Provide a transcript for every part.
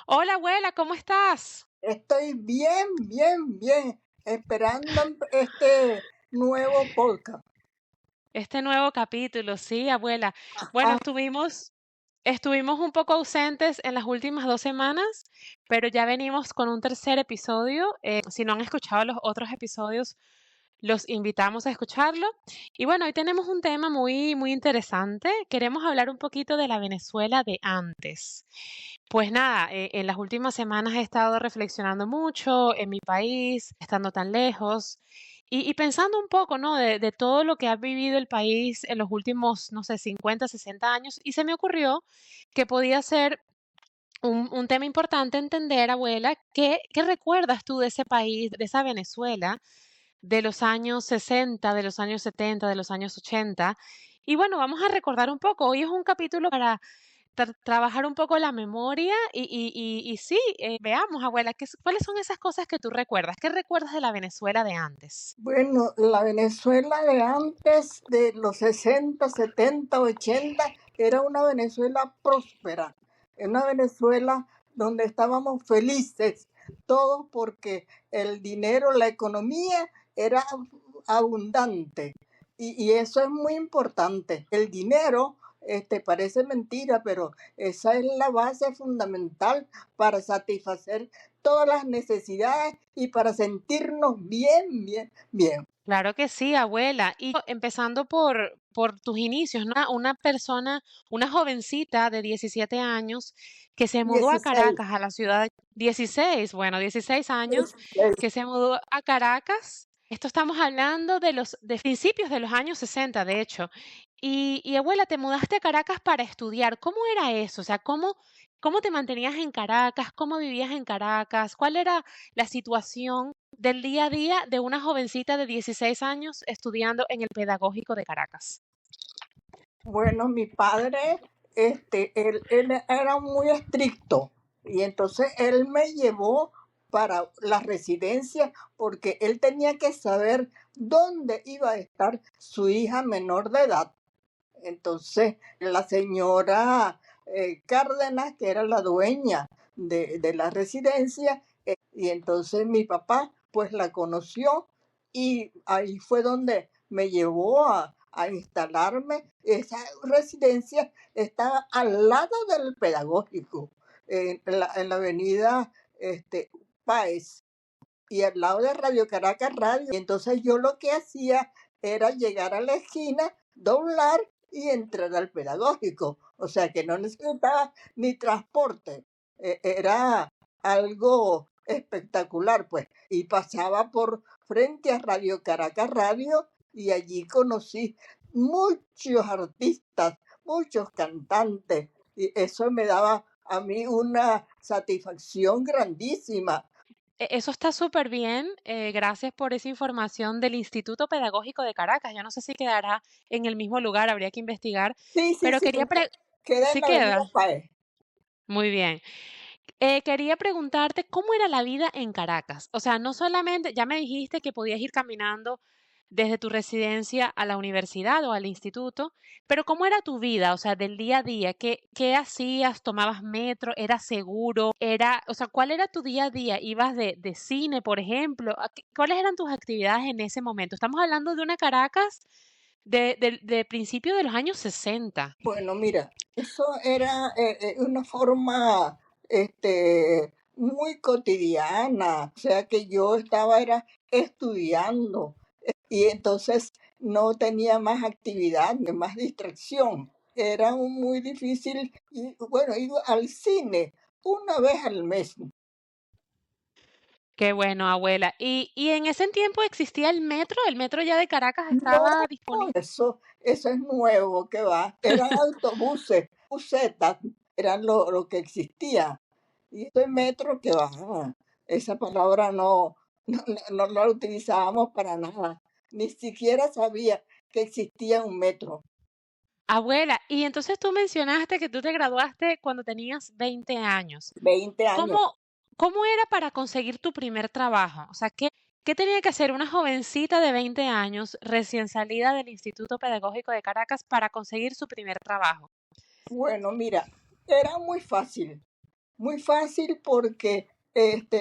Hola, abuela, ¿cómo estás? Estoy bien, bien, bien, esperando este nuevo podcast. Este nuevo capítulo, sí, abuela. Bueno, Ah, estuvimos un poco ausentes en las últimas 2 semanas, pero ya venimos con un tercer episodio. Si no han escuchado los otros episodios, los invitamos a escucharlo. Y bueno, hoy tenemos un tema muy, muy interesante. Queremos hablar un poquito de la Venezuela de antes. Pues nada, en las últimas semanas he estado reflexionando mucho en mi país, estando tan lejos, y pensando un poco, ¿no? De todo lo que ha vivido el país en los últimos, no sé, 50, 60 años, y se me ocurrió que podía ser un tema importante entender, abuela, ¿qué recuerdas tú de ese país, de esa Venezuela, de los años 60, de los años 70, de los años 80? Y bueno, vamos a recordar un poco. Hoy es un capítulo para trabajar un poco la memoria y sí, veamos, abuela, ¿cuáles son esas cosas que tú recuerdas? ¿Qué recuerdas de la Venezuela de antes? bueno, la Venezuela de antes de los 60, 70, 80 era una Venezuela próspera, una Venezuela donde estábamos felices, todos porque el dinero, la economía era abundante. Y eso es muy importante. El dinero, parece mentira, pero esa es la base fundamental para satisfacer todas las necesidades y para sentirnos bien, bien, bien. Claro que sí, abuela. Y empezando por tus inicios, ¿no? Una persona, una jovencita de 17 años que se mudó a 16, Caracas, a la ciudad, 16, bueno, 16 años, 16. que se mudó a Caracas. Esto estamos hablando de principios de los años 60, de hecho. Y abuela, te mudaste a Caracas para estudiar. ¿Cómo era eso? O sea, ¿cómo te mantenías en Caracas? ¿Cómo vivías en Caracas? ¿Cuál era la situación del día a día de una jovencita de 16 años estudiando en el Pedagógico de Caracas? Bueno, mi padre, él era muy estricto y entonces él me llevó para la residencia porque él tenía que saber dónde iba a estar su hija menor de edad. Entonces, la señora Cárdenas, que era la dueña de la residencia, y entonces mi papá pues la conoció y ahí fue donde me llevó a instalarme. Esa residencia estaba al lado del pedagógico, en la avenida Páez y al lado de Radio Caracas Radio. Y entonces yo lo que hacía era llegar a la esquina, doblar y entrar al pedagógico. O sea que no necesitaba ni transporte. Era algo espectacular, pues. Y pasaba por frente a Radio Caracas Radio y allí conocí muchos artistas, muchos cantantes. Y eso me daba a mí una satisfacción grandísima. Eso está súper bien. Gracias por esa información del Instituto Pedagógico de Caracas. Yo no sé si quedará en el mismo lugar, habría que investigar, Sí, sí, pero sí, queda en sí la Avenida queda. Páez. Muy bien. Quería preguntarte cómo era la vida en Caracas. O sea, no solamente, ya me dijiste que podías ir caminando desde tu residencia a la universidad o al instituto, pero ¿cómo era tu vida? O sea, del día a día, ¿qué hacías? ¿Tomabas metro? ¿Era seguro? O sea, ¿cuál era tu día a día? ¿Ibas de cine, por ejemplo? ¿Cuáles eran tus actividades en ese momento? Estamos hablando de una Caracas de principio de los años 60. Bueno, mira, eso era una forma muy cotidiana, o sea que yo estaba era estudiando y entonces no tenía más actividad, ni más distracción. Era muy difícil y bueno, iba al cine una vez al mes. Qué bueno, abuela. ¿Y en ese tiempo existía el metro? ¿El metro ya de Caracas No, estaba disponible? eso es nuevo que va. Eran autobuses, busetas, eran lo que existía. Y este metro que va, esa palabra no la utilizábamos para nada. Ni siquiera sabía que existía un metro. Abuela, y entonces tú mencionaste que tú te graduaste cuando tenías 20 años. 20 años. ¿Cómo? ¿Cómo era para conseguir tu primer trabajo? O sea, ¿qué tenía que hacer una jovencita de 20 años recién salida del Instituto Pedagógico de Caracas para conseguir su primer trabajo? Bueno, mira, era muy fácil porque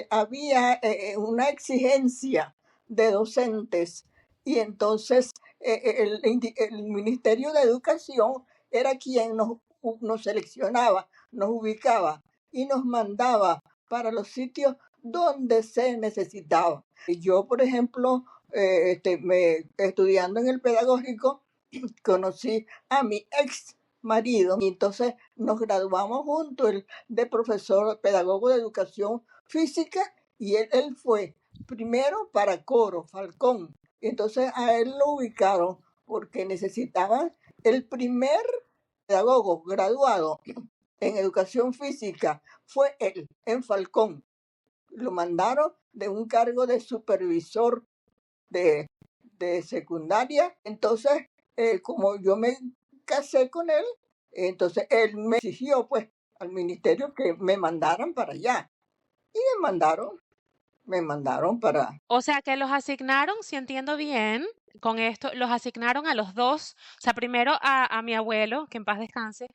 había una exigencia de docentes y entonces el Ministerio de Educación era quien nos seleccionaba, nos ubicaba y nos mandaba para los sitios donde se necesitaba. Y yo, por ejemplo, estudiando en el pedagógico, conocí a mi ex marido y entonces nos graduamos juntos, él de profesor pedagogo de educación física y él fue primero para coro, Falcón. Y entonces a él lo ubicaron porque necesitaban el primer pedagogo graduado en educación física, fue él en Falcón. Lo mandaron de un cargo de supervisor de, de secundaria. Entonces, como yo me casé con él, entonces él me exigió pues al ministerio que me mandaran para allá. Y me mandaron para... O sea, que los asignaron, si entiendo bien, con esto, los asignaron a los dos, o sea, primero a mi abuelo, que en paz descanse,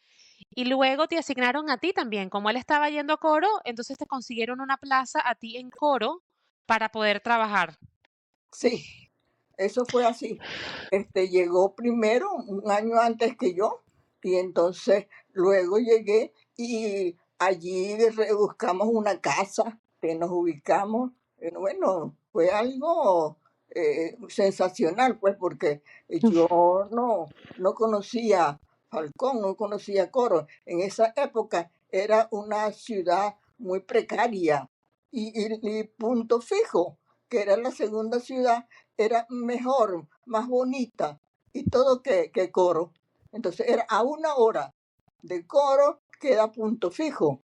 y luego te asignaron a ti también. Como él estaba yendo a coro, entonces te consiguieron una plaza a ti en coro para poder trabajar. Sí, eso fue así. Llegó primero un año antes que yo y entonces luego llegué y allí buscamos una casa que nos ubicamos. Bueno, fue algo sensacional, pues, porque yo no conocía Falcón, no conocía Coro. En esa época era una ciudad muy precaria y Punto Fijo, que era la segunda ciudad, era mejor, más bonita y todo que Coro. Entonces era a una hora de Coro queda Punto Fijo.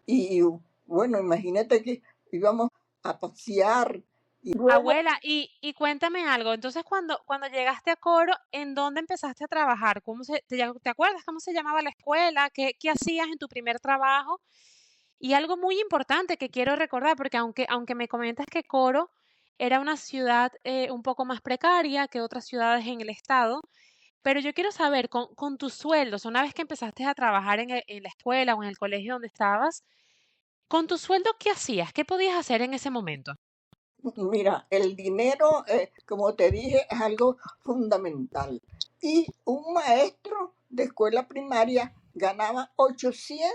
Y bueno, imagínate que íbamos a pasear y luego, Abuela, y cuéntame algo. Entonces, cuando llegaste a coro, ¿en dónde empezaste a trabajar? ¿Te acuerdas cómo se llamaba la escuela? ¿Qué hacías en tu primer trabajo? Y algo muy importante que quiero recordar, porque aunque me comentas que Coro era una ciudad un poco más precaria que otras ciudades en el estado, pero yo quiero saber, con tus sueldos, una vez que empezaste a trabajar en la escuela o en el colegio donde estabas, con tu sueldo, ¿qué hacías? ¿Qué podías hacer en ese momento? mira, el dinero, como te dije, es algo fundamental. Y un maestro de escuela primaria ganaba 800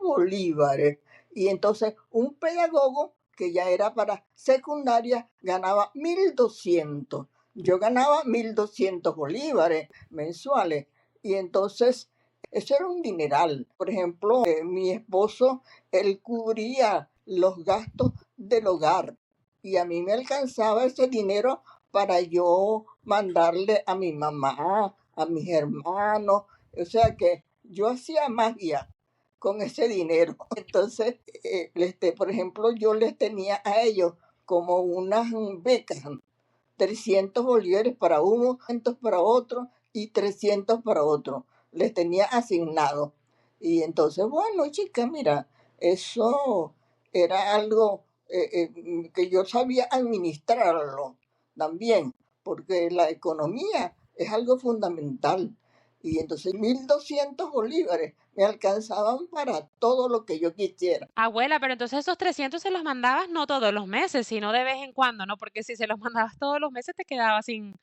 bolívares. Y entonces un pedagogo, que ya era para secundaria, ganaba 1.200. Yo ganaba 1.200 bolívares mensuales. Y entonces, eso era un dineral. Por ejemplo, mi esposo, él cubría los gastos del hogar y a mí me alcanzaba ese dinero para yo mandarle a mi mamá, a mis hermanos, o sea que yo hacía magia con ese dinero. Entonces, por ejemplo, yo les tenía a ellos como unas becas, 300 bolívares para uno, 200 para otro y 300 para otro. Les tenía asignado. Y entonces, bueno, chica, mira, eso era algo que yo sabía administrarlo también, porque la economía es algo fundamental. Y entonces 1.200 bolívares me alcanzaban para todo lo que yo quisiera. Abuela, pero entonces esos 300 se los mandabas no todos los meses, sino de vez en cuando, ¿no? Porque si se los mandabas todos los meses te quedabas sin...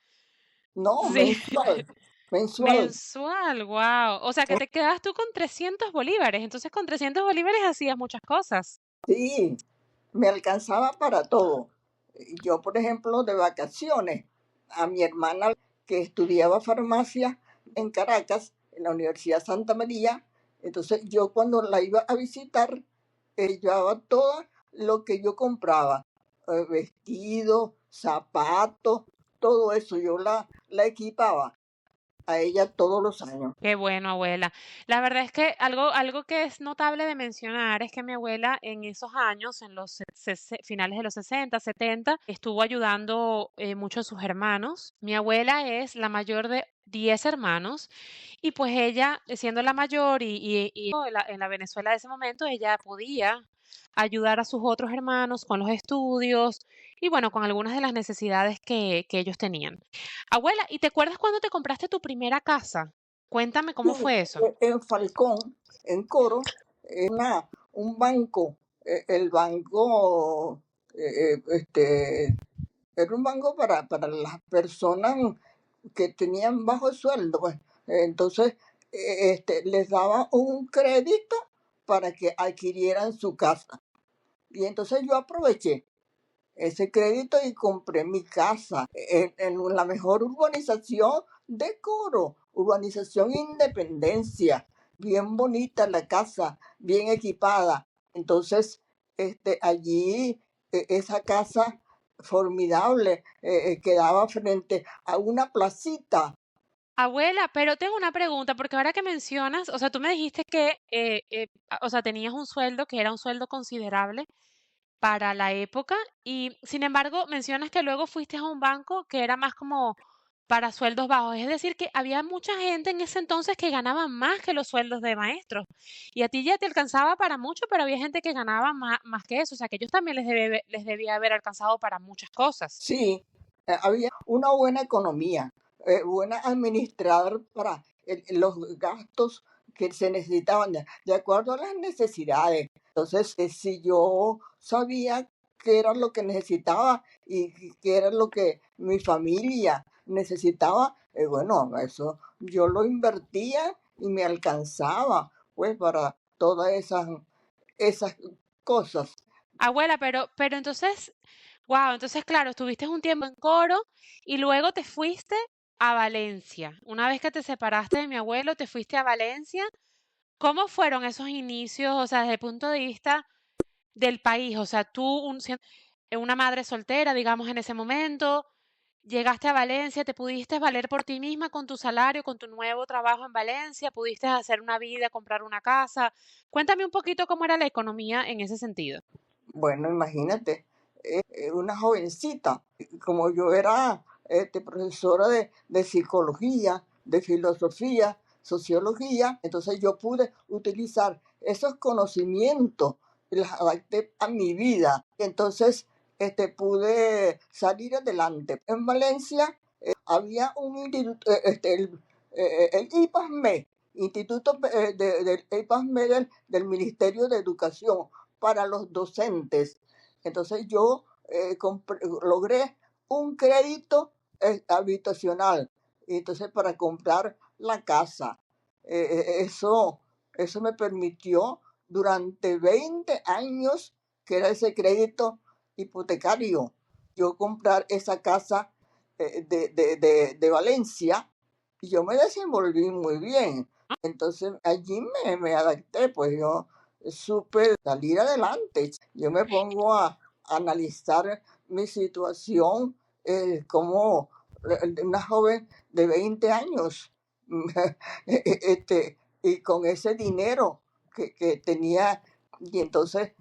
No, Sí, mensual, mensual. mensual, wow. O sea que te quedabas tú con 300 bolívares. Entonces con 300 bolívares hacías muchas cosas. Sí, me alcanzaba para todo. Yo, por ejemplo, de vacaciones, a mi hermana que estudiaba farmacia en Caracas, en la Universidad Santa María, entonces yo cuando la iba a visitar, llevaba todo lo que yo compraba, vestidos, zapatos, todo eso, yo la equipaba a ella todos los años. Qué bueno, abuela. La verdad es que algo que es notable de mencionar es que mi abuela en esos años, en los finales de los 60, 70, estuvo ayudando mucho a sus hermanos. Mi abuela es la mayor de 10 hermanos y pues ella, siendo la mayor y en la Venezuela de ese momento, ella podía ayudar a sus otros hermanos con los estudios y bueno, con algunas de las necesidades que ellos tenían. Abuela, ¿y te acuerdas cuando te compraste tu primera casa? Cuéntame cómo Sí, fue eso. en Falcón, en Coro, un banco, el banco, era un banco para las personas que tenían bajo sueldo, pues. Entonces, les daba un crédito para que adquirieran su casa. Y entonces yo aproveché ese crédito y compré mi casa en la mejor urbanización de Coro, urbanización Independencia, bien bonita la casa, bien equipada. Entonces, allí esa casa formidable quedaba frente a una placita. Abuela, pero tengo una pregunta, porque ahora que mencionas, o sea, tú me dijiste que, o sea, tenías un sueldo que era un sueldo considerable para la época y, sin embargo, mencionas que luego fuiste a un banco que era más como para sueldos bajos. Es decir, que había mucha gente en ese entonces que ganaba más que los sueldos de maestros. Y a ti ya te alcanzaba para mucho, pero había gente que ganaba más que eso. O sea, que ellos también les debía haber alcanzado para muchas cosas. Sí, había una buena economía, buena administrar para los gastos que se necesitaban de acuerdo a las necesidades. Entonces, si yo sabía qué era lo que necesitaba y qué era lo que mi familia necesitaba, bueno, eso yo lo invertía y me alcanzaba, pues, para todas esas cosas. Abuela, pero entonces, wow, entonces claro, estuviste un tiempo en Coro y luego te fuiste a Valencia. Una vez que te separaste de mi abuelo, te fuiste a Valencia. ¿Cómo fueron esos inicios, o sea, desde el punto de vista del país? O sea, tú, siendo una madre soltera, digamos, en ese momento, llegaste a Valencia, te pudiste valer por ti misma con tu salario, con tu nuevo trabajo en Valencia, pudiste hacer una vida, comprar una casa. Cuéntame un poquito cómo era la economía en ese sentido. Bueno, imagínate, una jovencita, como yo era profesora de psicología, de filosofía, sociología, entonces yo pude utilizar esos conocimientos y los adapté a mi vida. Entonces, pude salir adelante. En Valencia había un instituto, el IPASME, Instituto del IPASME del Ministerio de Educación para los docentes. Entonces yo logré un crédito habitacional, y entonces para comprar la casa. Eso me permitió durante 20 años, que era ese crédito hipotecario, yo comprar esa casa de Valencia, y yo me desenvolví muy bien. Entonces allí me adapté, pues yo supe salir adelante. Yo me pongo a analizar mi situación como una joven de 20 años, y con ese dinero que tenía, y entonces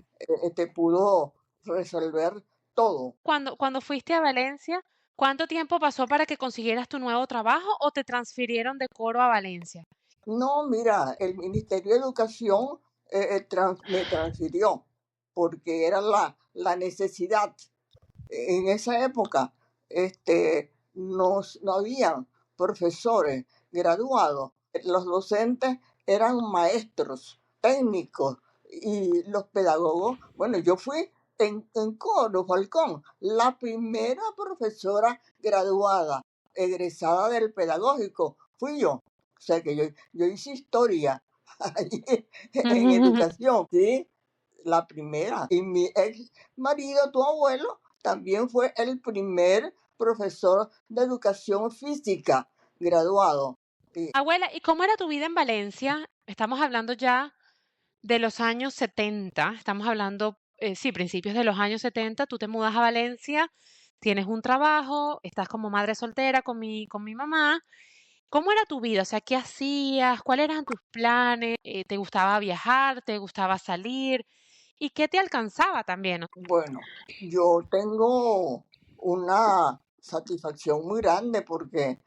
pudo resolver todo. Cuando fuiste a Valencia, ¿cuánto tiempo pasó para que consiguieras tu nuevo trabajo o te transfirieron de Coro a Valencia? No, mira, el Ministerio de Educación me transfirió porque era la necesidad. En esa época no había profesores graduados. Los docentes eran maestros, técnicos, y los pedagogos. Bueno, yo fui en Coro, Falcón, la primera profesora graduada, egresada del pedagógico, fui yo. O sea que yo hice historia allí en educación, ¿sí? La primera. Y mi ex marido, tu abuelo, también fue el primer profesor de educación física graduado. Y, Abuela, ¿y cómo era tu vida en Valencia? Estamos hablando ya de los años 70, estamos hablando, sí, principios de los años 70. Tú te mudas a Valencia, tienes un trabajo, estás como madre soltera con mi mamá. ¿Cómo era tu vida? O sea, ¿qué hacías? ¿Cuáles eran tus planes? ¿Te gustaba viajar? ¿Te gustaba salir? ¿Y qué te alcanzaba también? bueno, yo tengo una satisfacción muy grande porque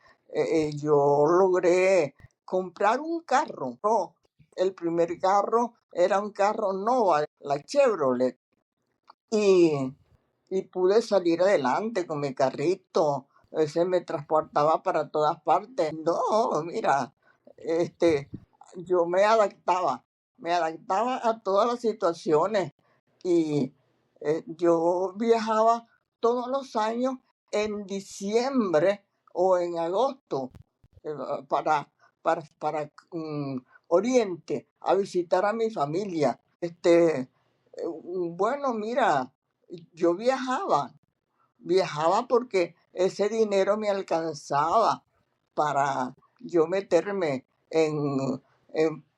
yo logré comprar un carro, ¿no? El primer carro era un carro Nova, la Chevrolet, y, y pude salir adelante con mi carrito. Ese me transportaba para todas partes. No, mira, yo me adaptaba a todas las situaciones y yo viajaba todos los años en diciembre o en agosto eh, para Oriente a visitar a mi familia. Bueno, mira, yo viajaba porque ese dinero me alcanzaba para yo meterme en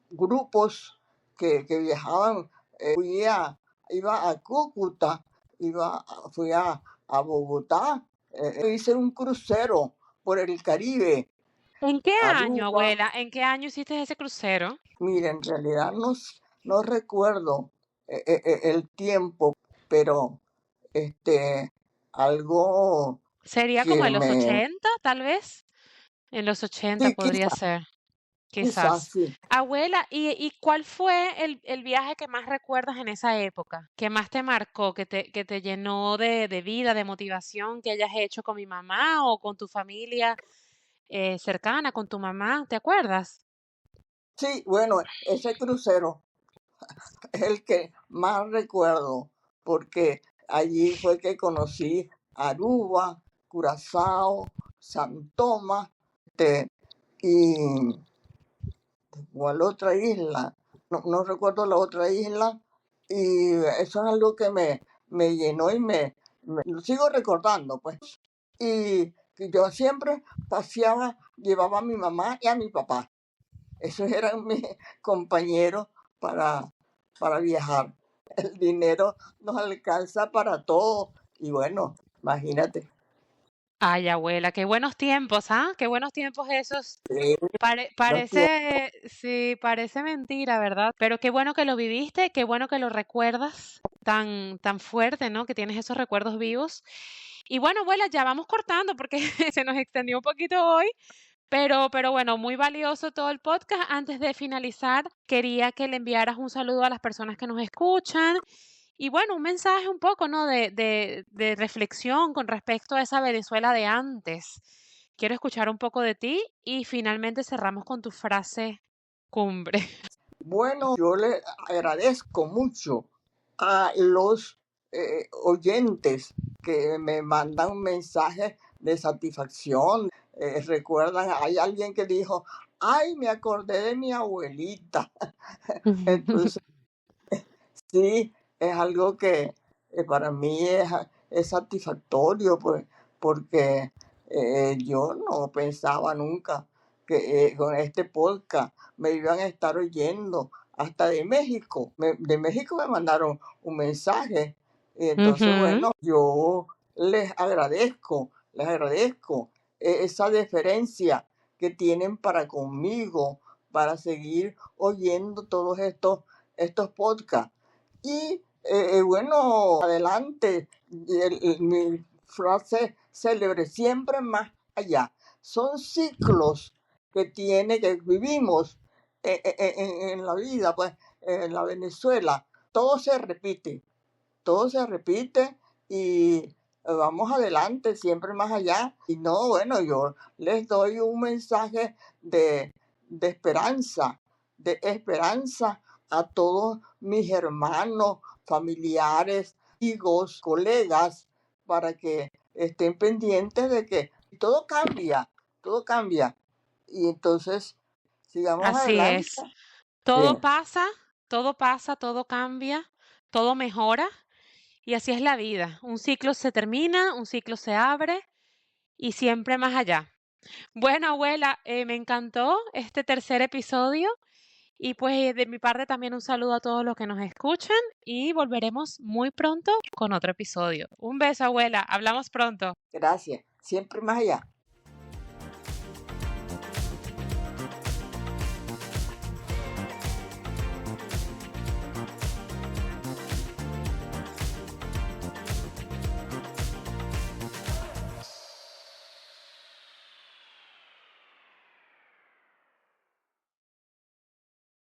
grupos que viajaban. Iba a Cúcuta, fui a Bogotá, hice un crucero por el Caribe, ¿En qué año, Aruba. abuela? ¿En qué año hiciste ese crucero? Mira, en realidad no recuerdo el tiempo, pero algo ¿Sería como que en los me... 80, tal vez? En los 80 Sí, podría ser, quizás quizás. sí. Abuela, ¿y cuál fue el viaje que más recuerdas en esa época? ¿Que más te marcó, que te llenó de vida, de motivación, que hayas hecho con mi mamá o con tu familia cercana, con tu mamá? ¿Te acuerdas? Sí, bueno, ese crucero es el que más recuerdo, porque allí fue que conocí Aruba, Curazao, San Tomás, y ¿cuál otra isla? No recuerdo la otra isla, y eso es algo que me llenó y me lo sigo recordando, pues. Y que yo siempre paseaba, llevaba a mi mamá y a mi papá. Esos eran mis compañeros para, para viajar. El dinero nos alcanza para todo. Y bueno, imagínate. Ay, abuela, qué buenos tiempos, ¿ah? Qué buenos tiempos esos. eh, los tiempos. Parece, sí, parece mentira, ¿verdad? Pero qué bueno que lo viviste, qué bueno que lo recuerdas tan fuerte, ¿no? Que tienes esos recuerdos vivos. Y bueno, abuela, ya vamos cortando porque se nos extendió un poquito hoy, pero bueno, muy valioso todo el podcast. Antes de finalizar, quería que le enviaras un saludo a las personas que nos escuchan y bueno, un mensaje un poco, ¿no? De reflexión con respecto a esa Venezuela de antes. Quiero escuchar un poco de ti y finalmente cerramos con tu frase cumbre. Bueno, yo le agradezco mucho a los oyentes que me mandan mensajes de satisfacción. Recuerdan, hay alguien que dijo, ay, me acordé de mi abuelita. Entonces, sí, es algo que para mí es satisfactorio, pues, porque yo no pensaba nunca que con este podcast me iban a estar oyendo hasta de México. De México me mandaron un mensaje y entonces, Ujú. bueno, yo les agradezco esa deferencia que tienen para conmigo, para seguir oyendo todos estos podcasts. Y bueno, adelante, mi frase célebre, siempre más allá. Son ciclos que vivimos en la vida, pues, en la Venezuela. Todo se repite y vamos adelante, siempre más allá. Y no, bueno, yo les doy un mensaje de, de esperanza a todos mis hermanos, familiares, amigos, colegas, para que estén pendientes de que todo cambia, todo cambia. Y entonces, sigamos Así adelante. es. Sí. Todo pasa, todo cambia, todo mejora y así es la vida. Un ciclo se termina, un ciclo se abre y siempre más allá. Bueno, abuela, me encantó este tercer episodio y pues de mi parte también un saludo a todos los que nos escuchan y volveremos muy pronto con otro episodio. Un beso, abuela. Hablamos pronto. Gracias, siempre más allá.